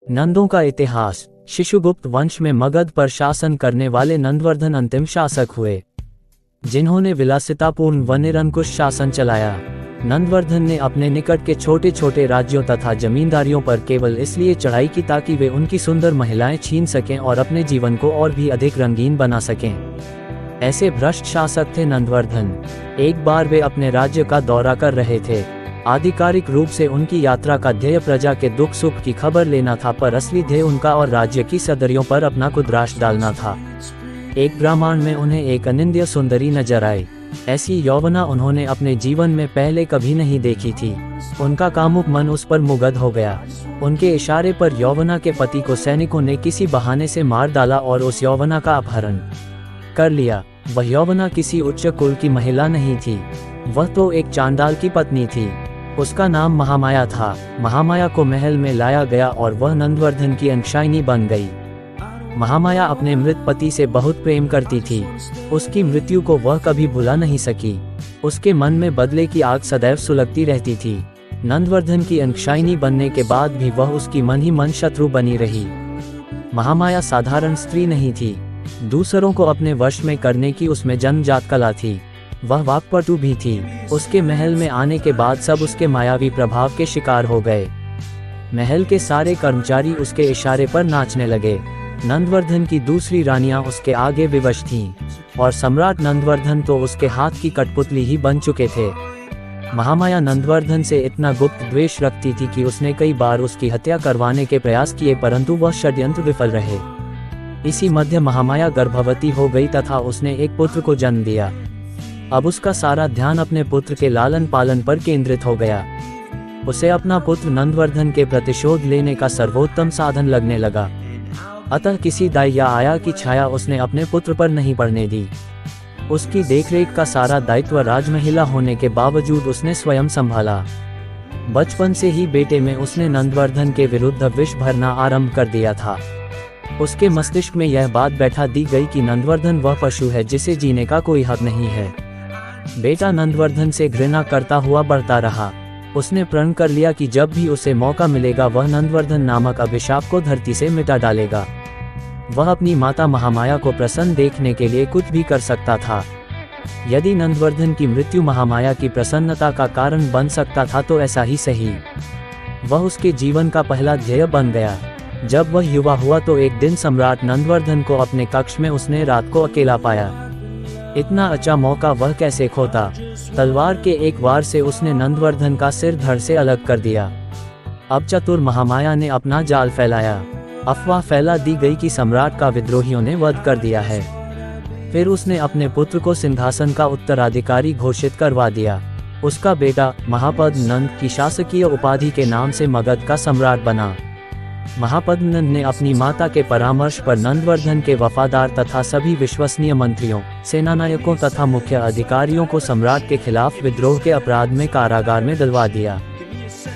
नंदों का इतिहास। शिशुगुप्त वंश में मगध पर शासन करने वाले नंदवर्धन अंतिम शासक हुए, जिन्होंने विलासितापूर्ण व निरंकुश शासन चलाया। नंदवर्धन ने अपने निकट के छोटे छोटे राज्यों तथा जमींदारियों पर केवल इसलिए चढ़ाई की ताकि वे उनकी सुंदर महिलाएं छीन सकें और अपने जीवन को और भी अधिक रंगीन बना सकें। ऐसे भ्रष्ट शासक थे नंदवर्धन। एक बार वे अपने राज्य का दौरा कर रहे थे। आधिकारिक रूप से उनकी यात्रा का ध्येय प्रजा के दुख सुख की खबर लेना था, पर असली ध्येय उनका और राज्य की सदरियों पर अपना कुदराश डालना था। एक ब्राह्मण में उन्हें एक अनिंद्य सुंदरी नजर आई। ऐसी यौवना उन्होंने अपने जीवन में पहले कभी नहीं देखी थी। उनका कामुक मन उस पर मुग्ध हो गया। उनके इशारे पर यौवना के पति को सैनिकों ने किसी बहाने से मार डाला और उस यौवना का अपहरण कर लिया। वह यौवना किसी उच्च कुल की महिला नहीं थी, वह तो एक चांडाल की पत्नी थी। उसका नाम महामाया था। महामाया को महल में लाया गया और वह नंदवर्धन की अंशाइनी बन गई। महामाया अपने मृत पति से बहुत प्रेम करती थी। उसकी मृत्यु को वह कभी भुला नहीं सकी। उसके मन में बदले की आग सदैव सुलगती रहती थी। नंदवर्धन की अंशाइनी बनने के बाद भी वह उसकी मन ही मन शत्रु बनी रही। महामाया साधारण स्त्री नहीं थी, दूसरों को अपने वश में करने की उसमें जन्मजात कला थी। वह वाक्पटु भी थी। उसके महल में आने के बाद सब उसके मायावी प्रभाव के शिकार हो गए। महल के सारे कर्मचारी उसके इशारे पर नाचने लगे। नंदवर्धन की दूसरी रानियां उसके आगे विवश थीं, और सम्राट नंदवर्धन तो उसके हाथ की कठपुतली ही बन चुके थे। महामाया नंदवर्धन से इतना गुप्त द्वेष रखती थी कि उसने कई बार उसकी हत्या करवाने के प्रयास किए, परंतु वह षड्यंत्र विफल रहे। इसी मध्य महामाया गर्भवती हो गई तथा उसने एक पुत्र को जन्म दिया। अब उसका सारा ध्यान अपने पुत्र के लालन पालन पर केंद्रित हो गया। उसे अपना पुत्र नंदवर्धन के प्रतिशोध लेने का सर्वोत्तम साधन लगने लगा। अतः किसी दाई या आया की छाया उसने अपने पुत्र पर नहीं पड़ने दी। उसकी देखरेख का सारा दायित्व राजमहिला होने के बावजूद उसने स्वयं संभाला। बचपन से ही बेटे में उसने नंदवर्धन के विरुद्ध विष भरना आरंभ कर दिया था। उसके मस्तिष्क में यह बात बैठा दी गई कि नंदवर्धन वह पशु है जिसे जीने का कोई हक नहीं है। बेटा नंदवर्धन से घृणा करता हुआ बढ़ता रहा। उसने प्रण कर लिया कि जब भी उसे मौका मिलेगा वह नंदवर्धन नामक अभिशाप को धरती से मिटा डालेगा। वह अपनी माता महामाया को प्रसन्न देखने के लिए कुछ भी कर सकता था। यदि नंदवर्धन की मृत्यु महामाया की प्रसन्नता का कारण बन सकता था तो ऐसा ही सही। वह उसके जीवन का पहला ध्येय बन गया। जब वह युवा हुआ तो एक दिन सम्राट नंदवर्धन को अपने कक्ष में उसने रात को अकेला पाया। इतना अच्छा मौका वह कैसे खोता। तलवार के एक वार से उसने नंदवर्धन का सिर धड़ से अलग कर दिया। अब चतुर महामाया ने अपना जाल फैलाया। अफवाह फैला दी गई कि सम्राट का विद्रोहियों ने वध कर दिया है। फिर उसने अपने पुत्र को सिंहासन का उत्तराधिकारी घोषित करवा दिया। उसका बेटा महापद्मनंद की शासकीय उपाधि के नाम से मगध का सम्राट बना। महापद्मनंद ने अपनी माता के परामर्श पर नंदवर्धन के वफादार तथा सभी विश्वसनीय मंत्रियों, सेनानायकों तथा मुख्य अधिकारियों को सम्राट के खिलाफ विद्रोह के अपराध में कारागार में डलवा दिया।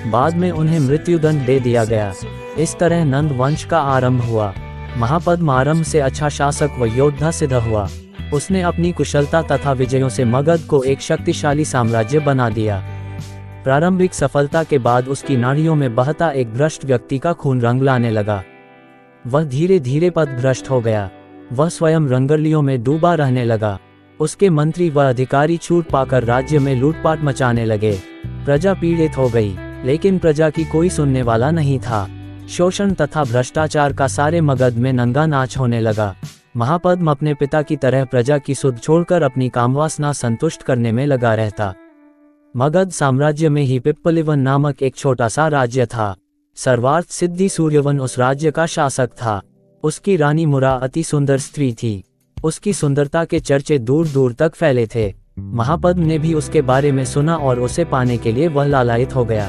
बाद में उन्हें मृत्युदंड दे दिया गया। इस तरह नंद वंश का आरंभ हुआ। महापद्म आरंभ से अच्छा शासक व योद्धा सिद्ध हुआ। उसने अपनी कुशलता तथा विजयों से मगध को एक शक्तिशाली साम्राज्य बना दिया। प्रारंभिक सफलता के बाद उसकी नाड़ियों में बहता एक भ्रष्ट व्यक्ति का खून रंग लाने लगा। वह धीरे धीरे पथभ्रष्ट हो गया। वह स्वयं रंगरलियों में डूबा रहने लगा। उसके मंत्री व अधिकारी छूट पाकर राज्य में लूटपाट मचाने लगे। प्रजा पीड़ित हो गई, लेकिन प्रजा की कोई सुनने वाला नहीं था। शोषण तथा भ्रष्टाचार का सारे मगध में नंगा नाच होने लगा। महापद्म अपने पिता की तरह प्रजा की सुध छोड़कर अपनी कामवासना संतुष्ट करने में लगा रहता। मगध साम्राज्य में ही पिप्पलिवन नामक एक छोटा सा राज्य था। सर्वार्थ सिद्धि सूर्यवन उस राज्य का शासक था। उसकी रानी मुरा अति सुंदर स्त्री थी। उसकी सुंदरता के चर्चे दूर दूर तक फैले थे। महापद्म ने भी उसके बारे में सुना और उसे पाने के लिए वह लालायित हो गया।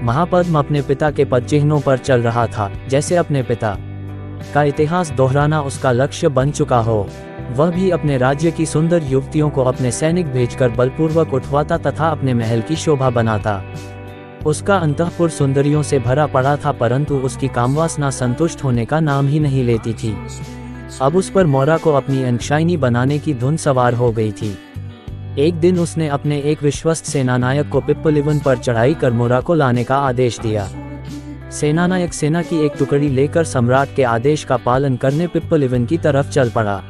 महापद्म अपने पिता के पद चिन्हों पर चल रहा था। जैसे अपने पिता का इतिहास दोहराना उसका लक्ष्य बन चुका हो, वह भी अपने राज्य की सुंदर युवतियों को अपने सैनिक भेजकर बलपूर्वक उठवाता तथा अपने महल की शोभा बनाता। उसका अंतःपुर सुंदरियों से भरा पड़ा था, परंतु उसकी कामवासना संतुष्ट होने का नाम ही नहीं लेती थी। अब उस पर मोरा को अपनी अंशाइनी बनाने की धुन सवार हो गई थी। एक दिन उसने अपने एक विश्वस्त सेनानायक को पिप्पलिवन पर चढ़ाई कर मोरा को लाने का आदेश दिया। सेनानायक सेना की एक टुकड़ी लेकर सम्राट के आदेश का पालन करने पिप्पलिवन की तरफ चल पड़ा।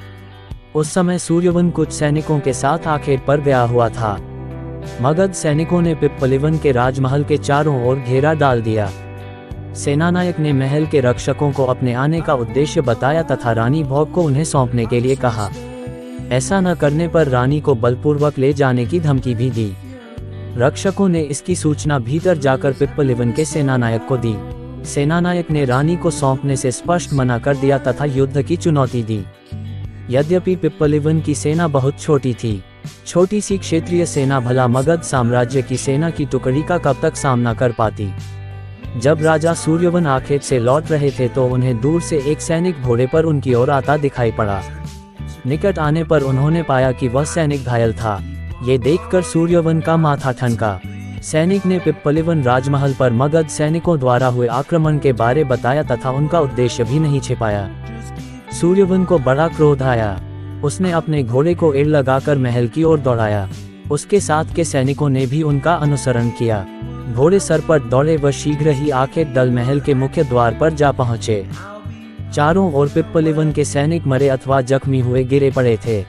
उस समय सूर्यवन कुछ सैनिकों के साथ आखेट पर गया हुआ था। मगध सैनिकों ने पिप्पलिवन के राजमहल के चारों ओर घेरा डाल दिया। सेनानायक ने महल के रक्षकों को अपने आने का उद्देश्य बताया तथा रानी भोग को उन्हें सौंपने के लिए कहा। ऐसा न करने पर रानी को बलपूर्वक ले जाने की धमकी भी दी। रक्षकों ने इसकी सूचना भीतर जाकर पिप्पलिवन के सेनानायक को दी। सेनानायक ने रानी को सौंपने से स्पष्ट मना कर दिया तथा युद्ध की चुनौती दी। यद्यपि पिप्पलिवन की सेना बहुत छोटी थी, छोटी सी क्षेत्रीय सेना भला मगध साम्राज्य की सेना की टुकड़ी का कब तक सामना कर पाती। जब राजा सूर्यवन आखेट से लौट रहे थे तो उन्हें दूर से एक सैनिक घोड़े पर उनकी ओर आता दिखाई पड़ा। निकट आने पर उन्होंने पाया कि वह सैनिक घायल था। ये देखकर सूर्यवन का माथा ठनका। सैनिक ने पिप्पलिवन राजमहल पर मगध सैनिकों द्वारा हुए आक्रमण के बारे बताया तथा उनका उद्देश्य भी नहीं छिपाया। सूर्यवन को बड़ा क्रोध आया। उसने अपने घोड़े को एड़ लगाकर महल की ओर दौड़ाया। उसके साथ के सैनिकों ने भी उनका अनुसरण किया। घोड़े सर पर दौड़े व शीघ्र ही आखेट दल महल के मुख्य द्वार पर जा पहुंचे। चारों ओर पिप्पलिवन के सैनिक मरे अथवा जख्मी हुए गिरे पड़े थे।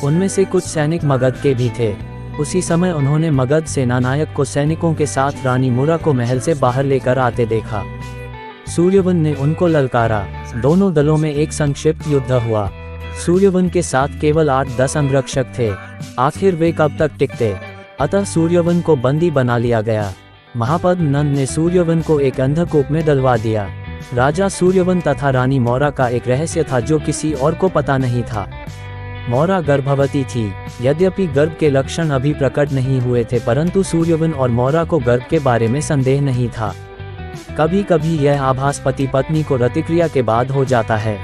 उनमें से कुछ सैनिक मगध के भी थे। उसी समय उन्होंने मगध सेनानायक को सैनिकों के साथ रानी मुरा को महल से बाहर लेकर आते देखा। सूर्यवन ने उनको ललकारा। दोनों दलों में एक संक्षिप्त युद्ध हुआ। सूर्यवन के साथ केवल 8-10 अंगरक्षक थे। आखिर वे कब तक टिकते, अतः सूर्यवन को बंदी बना लिया गया। महापद्म नंद ने सूर्यवन को एक अंधकूप में डलवा दिया। राजा सूर्यवन तथा रानी मौरा का एक रहस्य था जो किसी और को पता नहीं था। मौरा गर्भवती थी। यद्यपि गर्भ के लक्षण अभी प्रकट नहीं हुए थे, परंतु सूर्यवन और मौरा को गर्भ के बारे में संदेह नहीं था। कभी कभी यह आभास पति पत्नी को रतिक्रिया के बाद हो जाता है।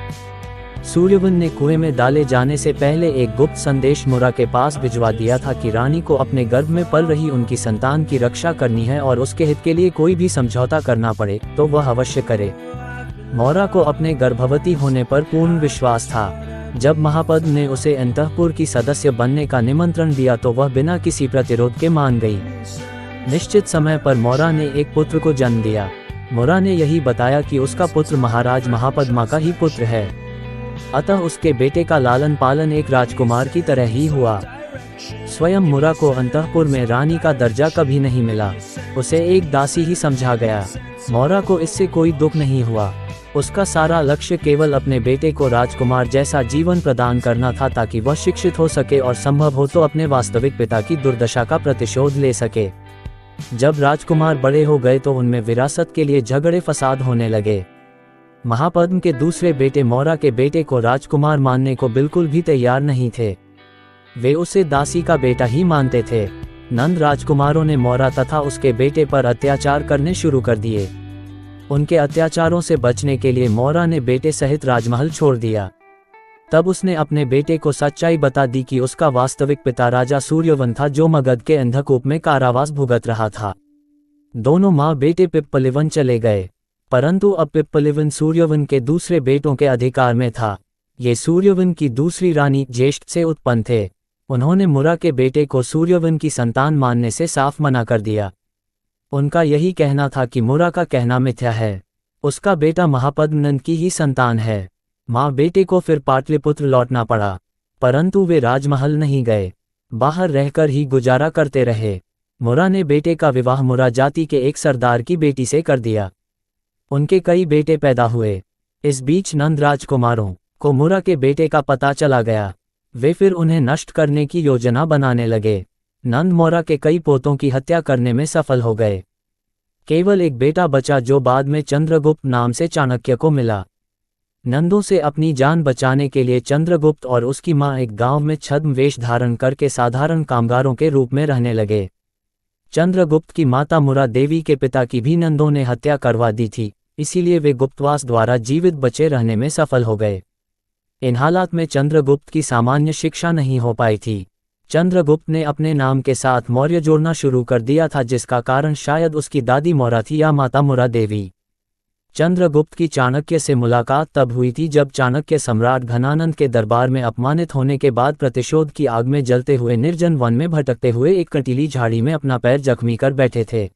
सूर्यवन ने कुएं में डाले जाने से पहले एक गुप्त संदेश मुरा के पास भिजवा दिया था कि रानी को अपने गर्भ में पल रही उनकी संतान की रक्षा करनी है और उसके हित के लिए कोई भी समझौता करना पड़े तो वह अवश्य करे। मौरा को अपने गर्भवती होने पर पूर्ण विश्वास था। जब महापद्म ने उसे अंतःपुर की सदस्य बनने का निमंत्रण दिया तो वह बिना किसी प्रतिरोध के मान गई। निश्चित समय पर मौरा ने एक पुत्र को जन्म दिया। मौरा ने यही बताया कि उसका पुत्र महाराज महापद्मा का ही पुत्र है, अतः उसके बेटे का लालन पालन एक राजकुमार की तरह ही हुआ। स्वयं मुरा को अंतःपुर में रानी का दर्जा कभी नहीं मिला। उसे एक दासी ही समझा गया। मौरा को इससे कोई दुख नहीं हुआ। उसका सारा लक्ष्य केवल अपने बेटे को राजकुमार जैसा जीवन प्रदान करना था ताकि वह शिक्षित हो सके और संभव हो तो अपने वास्तविक पिता की दुर्दशा का प्रतिशोध ले सके। जब राजकुमार बड़े हो गए तो उनमें विरासत के लिए झगड़े फसाद होने लगे। महापद्म के दूसरे बेटे मौरा के बेटे को राजकुमार मानने को बिल्कुल भी तैयार नहीं थे। वे उसे दासी का बेटा ही मानते थे। नंद राजकुमारों ने मौरा तथा उसके बेटे पर अत्याचार करने शुरू कर दिए। उनके अत्याचारों से बचने के लिए मौरा ने बेटे सहित राजमहल छोड़ दिया। तब उसने अपने बेटे को सच्चाई बता दी कि उसका वास्तविक पिता राजा सूर्यवन था जो मगध के अंधकूप में कारावास भुगत रहा था। दोनों माँ बेटे पिप्पलिवन चले गए, परंतु अब पिप्पलिवन सूर्यवन के दूसरे बेटों के अधिकार में था। ये सूर्यवन की दूसरी रानी ज्येष्ठ से उत्पन्न थे। उन्होंने मुरा के बेटे को सूर्यवन की संतान मानने से साफ मना कर दिया। उनका यही कहना था कि मुरा का कहना मिथ्या है, उसका बेटा महापद्म नंद की ही संतान है। माँ बेटे को फिर पाटलिपुत्र लौटना पड़ा, परंतु वे राजमहल नहीं गए, बाहर रहकर ही गुजारा करते रहे। मुरा ने बेटे का विवाह मुरा जाति के एक सरदार की बेटी से कर दिया। उनके कई बेटे पैदा हुए। इस बीच नंद राजकुमारों को मुरा के बेटे का पता चला गया। वे फिर उन्हें नष्ट करने की योजना बनाने लगे। नंद मौरा के कई पोतों की हत्या करने में सफल हो गए। केवल एक बेटा बचा जो बाद में चंद्रगुप्त नाम से चाणक्य को मिला। नंदों से अपनी जान बचाने के लिए चंद्रगुप्त और उसकी मां एक गांव में छद्म वेश धारण करके साधारण कामगारों के रूप में रहने लगे। चंद्रगुप्त की माता मुरा देवी के पिता की भी नंदों ने हत्या करवा दी थी, इसीलिए वे गुप्तवास द्वारा जीवित बचे रहने में सफल हो गए। इन हालात में चंद्रगुप्त की सामान्य शिक्षा नहीं हो पाई थी। चंद्रगुप्त ने अपने नाम के साथ मौर्य जोड़ना शुरू कर दिया था, जिसका कारण शायद उसकी दादी मौरा थी या माता मुरा देवी। चंद्रगुप्त की चाणक्य से मुलाकात तब हुई थी जब चाणक्य सम्राट घनानंद के दरबार में अपमानित होने के बाद प्रतिशोध की आग में जलते हुए निर्जन वन में भटकते हुए एक कंटीली झाड़ी में अपना पैर जख्मी कर बैठे थे।